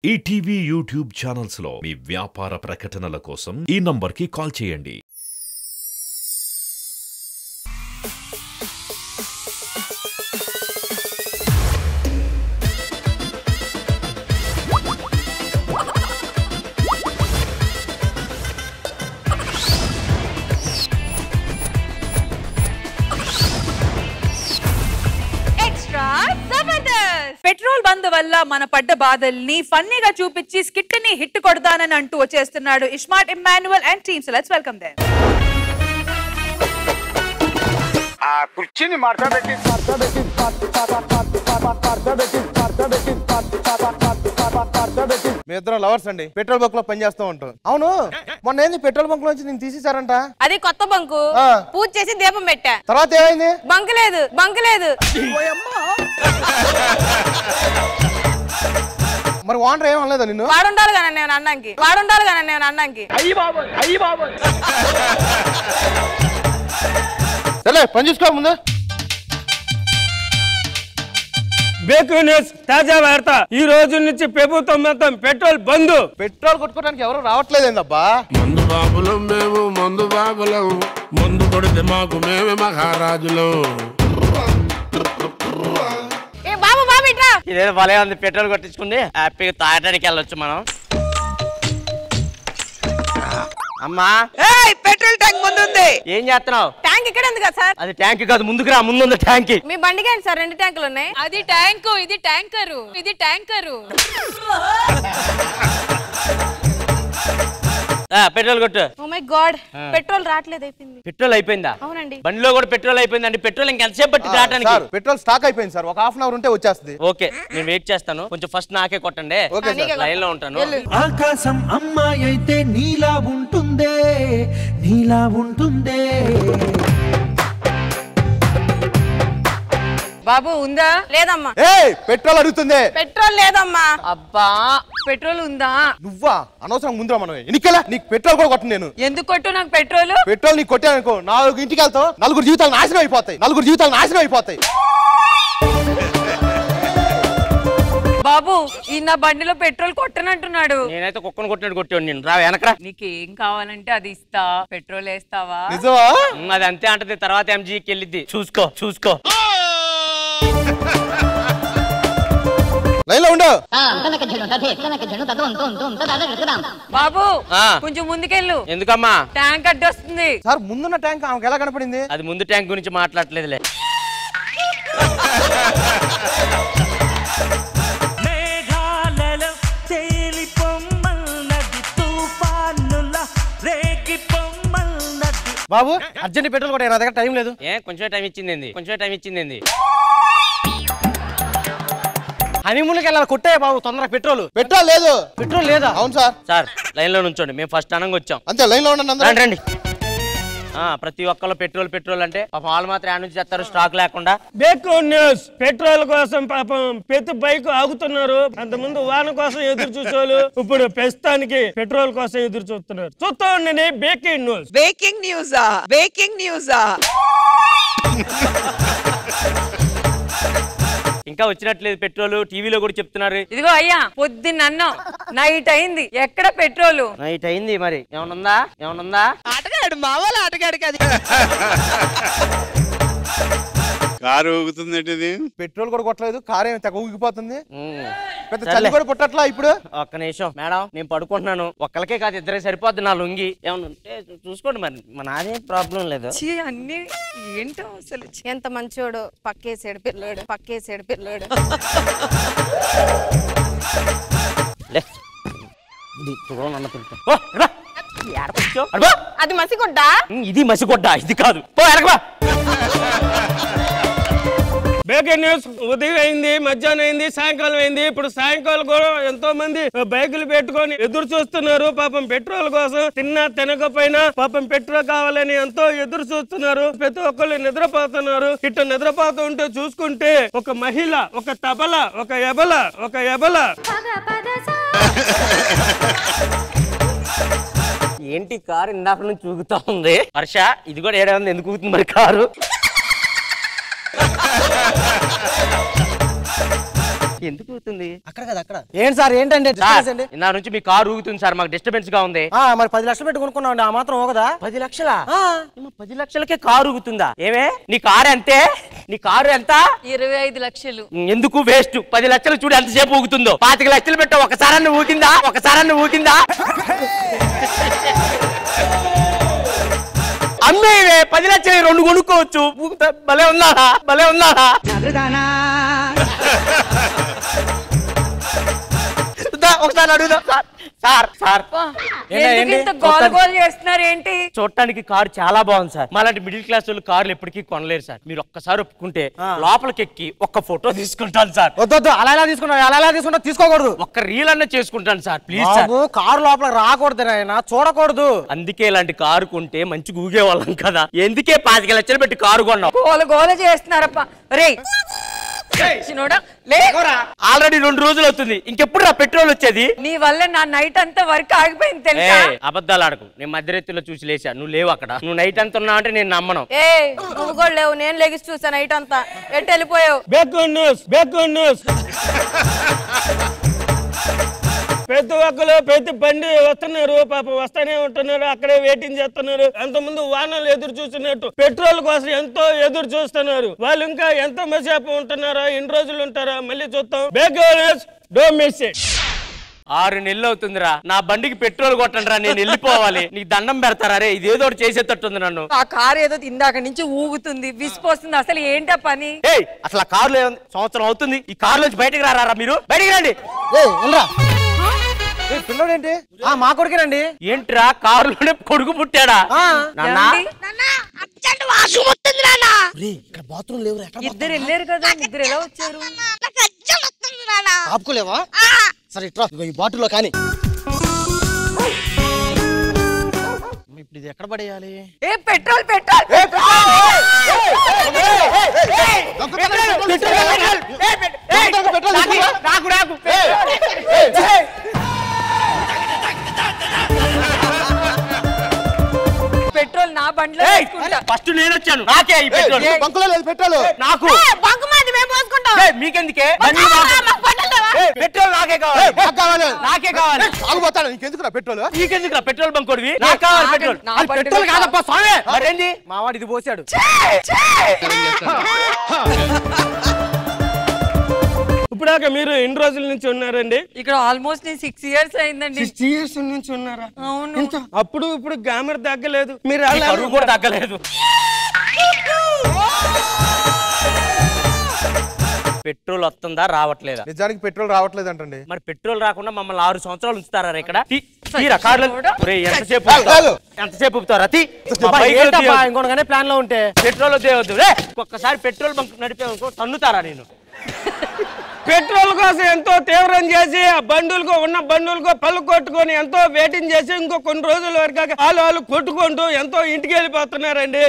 ETV YouTube channels లో మీ వ్యాపార ప్రకటనల కోసం ఈ నంబర్కి కాల్ చేయండి. పెట్రోల్ బంద్ వల్ల మన పడ్డ బాధల్ని ఫన్నీగా చూపించి స్కిట్ ని హిట్ కొడతానని అంటూ వచ్చేస్తున్నాడు iSmart Immanuel and team. So let's welcome them. ఆ కుర్చీని మార్చబెట్టి మీ ఇద్దరు లవర్స్ అండి. పెట్రోల్ బంక్ లో పని చేస్తూ ఉంటాం. అవును, మొన్న ఏంది పెట్రోల్ బంక్ లోంచి నేను తీసేశారంట? అది కొత్త బంకు. పూజ చేసి దీపం పెట్టా. తర్వాత ఏమైంది? బంక్ లేదు, బంక్ లేదు. మరి ఓనర్ ఏమనలేదా నిన్ను? వాడుండాలి కానీ నేను అన్నాకి, వాడుండాలి కానీ నేను అన్నాకి. సరే పని చూసుకో ముందు. బ్రేకింగ్ న్యూస్, తాజా వార్త. ఈ రోజు నుంచి ప్రభుత్వం మొత్తం పెట్రోల్ బంద్. పెట్రోల్ కొట్టుకోవడానికి ఎవరు రావట్లేదేందబ్బా? మందు బాబులం మేము, మందు బాబులం, మందు కొడితే మాకు మేమే మహారాజులం. బాబు బాబు ఇట్రా. ఇదేదో భలే ఉంది. పెట్రోల్ కొట్టించుకుంది హ్యాపీగా తాగడానికి వెళ్ళొచ్చు మనం. అమ్మా, పెట్రోల్ ట్యాంక్ ముందు ఉంది. ఏం చేస్తున్నావు? ట్యాంక్ ఇక్కడ ఉంది కదా సార్. అది ట్యాంక్ కాదు, ముందుకు రా, ముందు ట్యాంక్. మీ బండికి ఏంటి సార్, 2 ట్యాంకులు ఉన్నాయి. అది ట్యాంకు, ఇది ట్యాంకరు, ఇది ట్యాంకరు. పెట్రోల్ కొట్టు. ఓ మై గాడ్, పెట్రోల్ రావట్లేదు, అయిపోయింది. పెట్రోల్ అయిపోయిందా? అవునండి. బండిలో కూడా పెట్రోల్ అయిపోయిందండి. పెట్రోల్ ఇంకెంతసేపు పట్టింది రావడానికి? పెట్రోల్ స్టాక్ అయిపోయింది సార్, ఒక హాఫ్ అన్ అవర్ ఉంటే వచ్చేస్తుంది. ఓకే, నేను వెయిట్ చేస్తాను. కొంచెం ఫస్ట్ నాకే కొట్టండి. ఓకే సార్, లైన్ లో ఉంటాను. ఆకాశం అమ్మాయి అయితే నీలా ఉంటుందే, నీలా ఉంటుందే. బాబు ఉందా? లేదమ్మా. పెట్రోల్ అడుగుతుంది. పెట్రోల్ లేదమ్మా. అబ్బా, పెట్రోల్ ఉందా? నువ్వా అనవసరం ముందురా మనం ఎన్నికలా. నీకు పెట్రోల్ కూడా కొట్టను నేను. ఎందుకు కొట్టు నాకు పెట్రోల్? పెట్రోల్ నీకు కొట్టానుకో 4 ఇంటికి వెళ్తావు, 4 జీవితాలు నాశనం అయిపోతాయి, 4 జీవితాలు నాశనం అయిపోతాయి. బాబు, ఈ నా బండిలో పెట్రోల్ కొట్టనంటున్నాడు. నేనైతే కుక్కను కొట్టినట్టు కొట్టాడు. నేను రా వెనకరా. నీకేం కావాలంటే అది ఇస్తా. పెట్రోల్ వేస్తావా? నిజమా? అది అంతే అంటది. తర్వాత ఎంజీకి వెళ్ళిద్ది. చూసుకో చూసుకో. లైన్ లో ఉండు. బాబు కొంచెం ముందుకెళ్ళు. ఎందుకమ్మా? ట్యాంక్ అడ్డొస్తుంది. సార్ ముందున్న ట్యాంక్ ఆమెకు ఎలా కనపడింది? అది ముందు ట్యాంక్ గురించి మాట్లాడలేదులే. బాబు అర్జెంట్ పెట్రోల్ కూడా నా దగ్గర టైం లేదు. కొంచెం టైం ఇచ్చింది, కొంచెం టైం ఇచ్చింది. హనీమూన్కి వెళ్ళాలి, కొట్టే బాబు తొందరగా. పెట్రోల్ లేదు. పెట్రోల్ లేదా? అవును సార్. సార్ లైన్ లో నుంచోండి, మేము ఫస్ట్ అనంగా వచ్చాం. అంతే, లైన్ లో ఉండండి. రండి. ప్రతి ఒక్కళ్ళు పెట్రోల్ పెట్రోల్ అంటే పాపం వాళ్ళు మాత్రం యాడ్ నుంచి చేస్తారు స్టాక్ లేకుండా. బ్రేకింగ్ న్యూస్, పెట్రోల్ కోసం పాపం ప్రతి బైక్ ఆగుతున్నారు. అంతకుముందు వాన కోసం ఎదురు చూసేవాళ్ళు, ఇప్పుడు ప్రస్తుతానికి పెట్రోల్ కోసం ఎదురు చూస్తున్నారు. చూస్తా ఉండండి బ్రేకింగ్ న్యూస్. బ్రేకింగ్ న్యూసా? బ్రేకింగ్ న్యూసా? ఇంకా వచ్చినట్లేదు పెట్రోల్. టీవీలో కూడా చెప్తున్నారు. ఇదిగో అయ్యా, పొద్దున్న అన్నం, నైట్ అయింది, ఎక్కడ పెట్రోల్? నైట్ అయింది, మరి ఏమనుందా? ఆటగాడు, మావాళ్ళ ఆటగాడు కాదు. కారు ఊగుతుంది. పెట్రోల్ కూడా కొట్టలేదు, కారు ఏమి తెగ ఊగిపోతుంది. పెద్ద చలి కూడా పుట్టట్లా ఇప్పుడు. ఒక్క నిమిషం మేడం, నేను పడుకుంటున్నాను. ఒక్కరికే కాదు, ఇద్దరే సరిపోద్ది నా లొంగి. ఏమన్నా ఉంటే చూసుకోండి, మరి నాదేం ప్రాబ్లం లేదు. అన్ని ఏంటో అసలు. ఎంత మంచోడు, పక్కేసాడు పిల్లోడు. అది మసిగొడ్డ. ఇది మసిగొడ్డ, ఇది కాదు. బ్రేకింగ్ న్యూస్, ఉదయం అయింది, మధ్యాహ్నం అయింది, సాయంకాలం అయింది. ఇప్పుడు సాయంకాలం కూడా ఎంతో మంది బైకులు పెట్టుకొని ఎదురు చూస్తున్నారు. పాపం పెట్రోల్ కోసం. తిన్నా తినకపోయినా పాపం పెట్రోల్ కావాలని ఎంతో ఎదురు చూస్తున్నారు. ప్రతి ఒక్కళ్ళు నిద్రపోతున్నారు. ఇట్లా నిద్రపోతూ ఉంటే చూసుకుంటే ఒక మహిళ, ఒక తబల, ఒక ఎబల. ఏంటి కారు ఇందాక నుంచి చూగుతా ఉంది? వర్ష, ఇది కూడా ఏడా ఉంది, ఎందుకు ఊగుతుంది మరి కారు? ఎందుకు ఊగుతుంది? అక్కడ కదా అక్కడ. ఏంటి సార్ ఏంటండి నా నుంచి మీ కారు ఊగుతుంది సార్, మాకు డిస్టర్బెన్స్ గా ఉంది. మరి 10 లక్షలు పెట్టి కొనుక్కున్నాం ఆ మాత్రం ఊగదా? 10 లక్షలా? 10 లక్షలకే కారు ఊగుతుందా? ఏమే నీ కారు అంతే? నీ కారు ఎంత? 25 లక్షలు. ఎందుకు వేస్ట్? 10 లక్షలు చూడు ఎంతసేపు ఊగుతుందో. 25 లక్షలు పెట్టా, ఒకసారన్న ఊగిందా? అమ్మేవే 10 లక్షలు 2 కొనుక్కోవచ్చు. భలే ఉన్నారా? ఒకసారి అడుగుదాం సార్. ఏంటి? చూడటానికి కారు చాలా బాగుంది సార్. మాలాంటి మిడిల్ క్లాస్ వాళ్ళు కార్లు ఎప్పటికీ కొనలేరు సార్. మీరు ఒక్కసారి ఒప్పుకుంటే లోపలికి ఎక్కి ఒక్క ఫోటో తీసుకుంటాను సార్. వద్దు అలా తీసుకుంటా తీసుకోకూడదు. ఒక్క రీల్ అన్న చేసుకుంటాను సార్ ప్లీజ్ సార్. కారు లోపల రాకూడదు నాయనా, చూడకూడదు. అందుకే ఇలాంటి కారు కొంటే మంచి ఊగేవాళ్ళం కదా. ఎందుకే 25 లక్షలు పెట్టి కారు కొన్నాం? గోల చేస్తున్నారప్ప. ఆల్రెడీ 2 రోజులు అవుతుంది, ఇంకెప్పుడు నా పెట్రోల్ వచ్చేది? నీ వల్ల నా నైట్ అంతా వర్క్ ఆగిపోయింది తెలుసా? అబద్ధాలు ఆడకు. నేను మధ్యరెత్తులో చూసి లేచా, నువ్వు లేవు అక్కడ. నువ్వు నైట్ అంతా ఉన్నావు అంటే నేను నమ్మను. నువ్వు కూడా లేవు, నేను లెగిసి చూసా నైట్ అంతా. ఎటు వెళ్ళిపోయావు? Back news. ప్రతి ఒక్కరు ప్రతి బండి వస్తున్నారు, పాపం వస్తానే ఉంటున్నారు, అక్కడే వెయిటింగ్ చేస్తున్నారు. అంతకుముందు వాహనాలు ఎదురు చూస్తున్నట్టు పెట్రోల్ కోసం ఎంతో ఎదురు చూస్తున్నారు. వాళ్ళు ఇంకా ఎంతో మసేపు ఉంటున్నారా, ఎన్ని రోజులు ఉంటారా మళ్ళీ చూద్దాం. Don't miss it. 6 నెలలు అవుతుందిరా, నా బండికి పెట్రోల్ కొట్టండి రా, నేను వెళ్ళిపోవాలి. నీకు దండం పెడతారా రే? ఇదేదో ఒకటి చేసేటట్టుంది నన్ను. ఆ కారు ఏదో ఇందాక నుంచి ఊగుతుంది, విసిపోస్తుంది. అసలు ఏంటా పని? అసలు ఆ కారులో సంవత్సరం అవుతుంది. ఈ కారు నుంచి బయటకు రారా మీరు? బయటకు రండి. పిల్లడేంటి? మా కొడుకేనండి. ఏంట్రా కారులోనే కొడుకు పుట్టాడా? బాత్రూమ్ లేవు. ఇద్దరు వెళ్ళారు కదా, ఇద్దరు ఎలా వచ్చారు? ఆపుకోలేవా? సరే ఇట్రా, ఈ బాటిల్లో కానీ. ఇప్పుడు ఇది ఎక్కడ పడేయాలి? పెట్రోల్ పెట్రోల్ నా బండిలో ఫస్ట్ నేను వచ్చాను. నాకే ఈ పెట్రోల్. బంకులో లేదు పెట్రోల్. నాకు మీకెందుకే? పెట్రోల్ నాకే కావాలి. ఆగిపోతాను. నీకెందుకురా పెట్రోల్? నీకెందుకురా పెట్రోల్ బంక్ కొడివి? నాకు కావాలి పెట్రోల్. పెట్రోల్ కాదప్ప స్వామి. మరేంది? మావాడు ఇది పోసాడు. ఇప్పుడాక మీరు ఎన్ని రోజుల నుంచి ఉన్నారండి ఇక్కడ? ఆల్మోస్ట్ 6 years అయిందండి. 6 years నుంచి ఉన్నారా? అవును. అప్పుడు ఇప్పుడు గ్లామర్ తగ్గలేదు, మీరు కరువు కూడా తగ్గలేదు. పెట్రోల్ వస్తుందా రావట్లేదా? నిజానికి పెట్రోల్ రావట్లేదు అంటండి. మరి పెట్రోల్ రాకుండా మమ్మల్ని 6 సంవత్సరాలు ఉంచుతారా ఇక్కడ? ఎంతసేపు ఇంకొకనే ప్లాన్ లో ఉంటే పెట్రోల్ వద్దు. ఒక్కసారి పెట్రోల్ బంక్ నడిపే తన్నుతారా నేను? పెట్రోల్ కోసం ఎంతో తీవ్రం చేసి ఆ బండులకు పళ్ళు కొట్టుకొని ఎంతో వెయిటింగ్ చేసి ఇంకో కొన్ని రోజుల వరకు వాళ్ళు కొట్టుకుంటూ ఎంతో ఇంటికి వెళ్ళిపోతున్నారండి.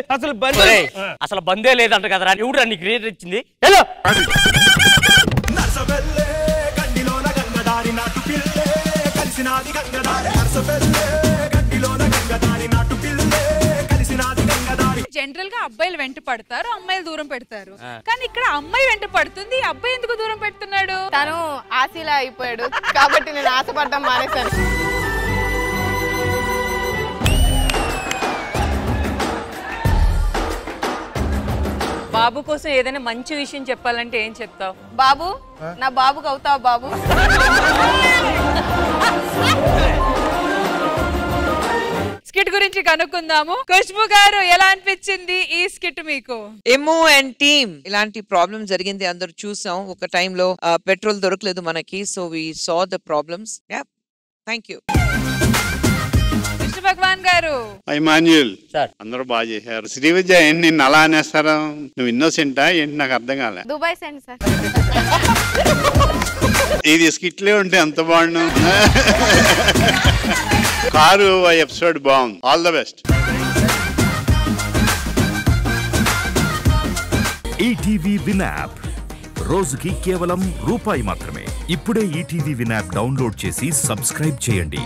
అసలు బందే లేదంట కదరా. ఎవడు నీకు రేట్ ఇచ్చింది? హలో జనరల్ గా అబ్బాయిలు వెంట పడతారు, అమ్మాయిలు దూరం పెడతారు. కానీ ఇక్కడ అమ్మాయి వెంట పడుతుంది, అబ్బాయి ఎందుకు దూరం పెడుతున్నాడు? తను ఆశలా అయిపోయాడు కాబట్టి నేను ఆశపడ్డం మానేశాను. బాబు కోసం ఏదైనా మంచి విషయం చెప్పాలంటే ఏం చెప్తావు? బాబు, నా బాబుకి అవుతావు బాబు. స్కిట్ గురించి కనుక్కుందాము. ఖుష్బు గారు, ఎలా అనిపించింది ఈ స్కిట్ మీకు? ఎమో అండ్ టీమ్ ఇలాంటి ప్రాబ్లం జరిగింది, అందరూ చూసాం. ఒక టైంలో పెట్రోల్ దొరకలేదు మనకి, so we saw the problems. Yeah, thank you. Krishna Bhagavan garu, Emmanuel అందరూ బాగా చేశారు. శ్రీవిద్య ఏంటి నిన్ను అలా అనేస్తారా? నువ్వు ఇన్నోసెంటా ఏంటి? నాకు అర్థం కాలే. Dubai send sir. ఇది స్కిట్లే ఉంటే ఎంత బాగుండు. కారు ఎపిసోడ్ బాగుంది. All the best. ETV win app రోజుకి కేవలం ₹1 మాత్రమే. ఇప్పుడే ఈటీవీ విన్ యాప్ డౌన్లోడ్ చేసి సబ్స్క్రైబ్ చేయండి.